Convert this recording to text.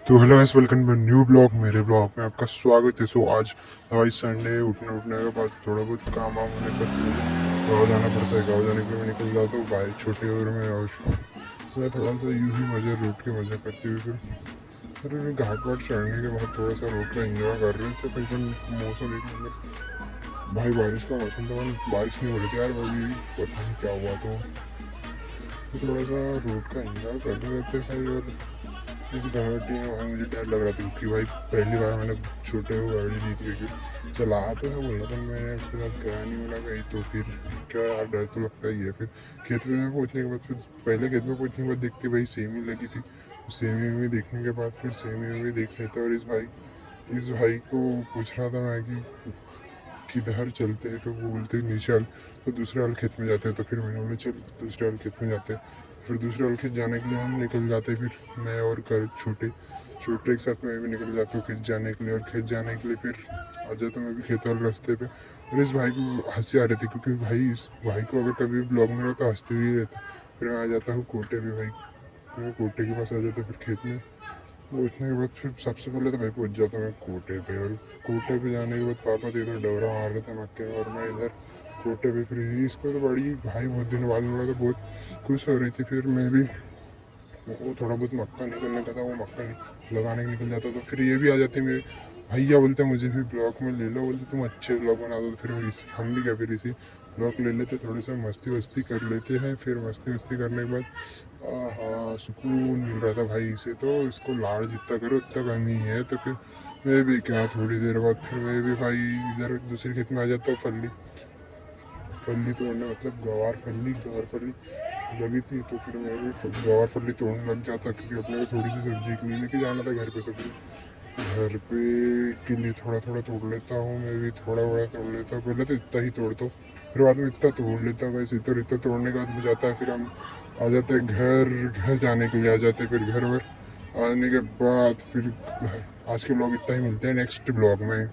तो hello guys, welcome to new blog. मेरे blog में आपका स्वागत है। सो आज भाई संडे उठने के बाद थोड़ा बहुत काम वाम होने पर गाँव जाना पड़ता है। गाँव जाने के लिए मैं निकल जाता हूँ भाई छोटे और में। और मैं थोड़ा सा यूँ ही रोड के मज़े करते हुए फिर घाट वाट चढ़ने के बाद थोड़ा सा रोड का इंजॉय कर रहे थे। कहीं मौसम एक नंबर भाई, बारिश का मौसम था। बारिश नहीं हो रही थी यार, अभी पता नहीं क्या हुआ। तो थोड़ा सा रोड का इंजॉय कर रहे थे भाई। और इस गाड़ी में भाई मुझे डर लग रहा था, क्योंकि भाई पहली बार मैंने छोटे को गाड़ी ली थी। क्योंकि चलाया तो है बोला, पर मैंने उसके साथ गया नहीं बोला कहीं। तो फिर क्या यार, डर तो लगता ही है। फिर खेत में पहुँचने के बाद फिर पहले खेत में पहुँचने के बाद देखते भाई सेमी लगी थी। सेमी में देखने के बाद फिर सेमी में देख लेते। और इस भाई को पूछ रहा था मैं कि किधर चलते हैं। तो वो बोलते नीचे वाल, तो दूसरे वाले खेत में जाते हैं। तो फिर मैंने बोला चल दूसरे वाले खेत में जाते हैं। फिर दूसरे वाले खेत जाने के लिए हम निकल जाते हैं। फिर मैं और कर छोटे छोटे के साथ मैं भी निकल जाता हूँ खेत जाने के लिए। और खेत जाने के लिए फिर आ जाता मैं भी खेत वाले रास्ते पे। और इस भाई को हंसी आ रही थी, क्योंकि भाई इस भाई को अगर कभी ब्लॉग में तो हंसते हुए रहता। फिर मैं आ जाता हूँ कोटे पे भाई, मैं कोटे के पास आ जाता फिर खेत में पहुँचने के बाद फिर सबसे पहले तो भाई पहुँच जाता मैं कोटे पे। और कोटे पे जाने के बाद पापा तो इधर डबरा मार रहे थे मक्के में, और मैं इधर कोटे पे। फिर इसको तो बड़ी भाई बहुत दिन बाद मिला, तो बहुत खुश हो रही थी। फिर मैं भी वो थोड़ा बहुत मक्का निकलने का था, वो मक्का लगाने के निकल जाता। तो फिर ये भी आ जाती मेरे भैया, बोलते मुझे भी ब्लॉग में ले लो। बोलते तुम अच्छे ब्लॉग बना दो। तो फिर हम भी क्या, फिर इसी ब्लॉग ले लेते, थोड़ी सा मस्ती वस्ती कर लेते हैं। फिर मस्ती वस्ती करने के बाद हाँ सुकून मिल रहा था भाई से। तो इसको लाड़ जितना करो उतना कमी है। तो फिर मैं भी क्या, थोड़ी देर बाद फिर मैं भी भाई इधर दूसरे खेत में आ जाता हूँ। फली फली तोड़ने, मतलब गवार फली लगी थी। तो फिर मैं भी गवार फली तोड़ने लग जाता, क्योंकि अपने को थोड़ी सी सब्जी के लिए लेके जाना था घर पे। तो फिर घर पे के लिए थोड़ा थोड़ा तोड़ लेता हूँ। मैं भी थोड़ा बड़ा तोड़ लेता हूँ। पहले तो इतना ही तोड़ता हूँ, फिर बाद में इतना तोड़ लेता हूँ वैसे। तो इतना तोड़ने के बाद हो जाता है, फिर हम आ जाते हैं घर जाने के लिए आ जाते हैं। फिर घर वर आने के बाद फिर आज के ब्लॉग इतना ही, मिलते हैं नेक्स्ट ब्लॉग में।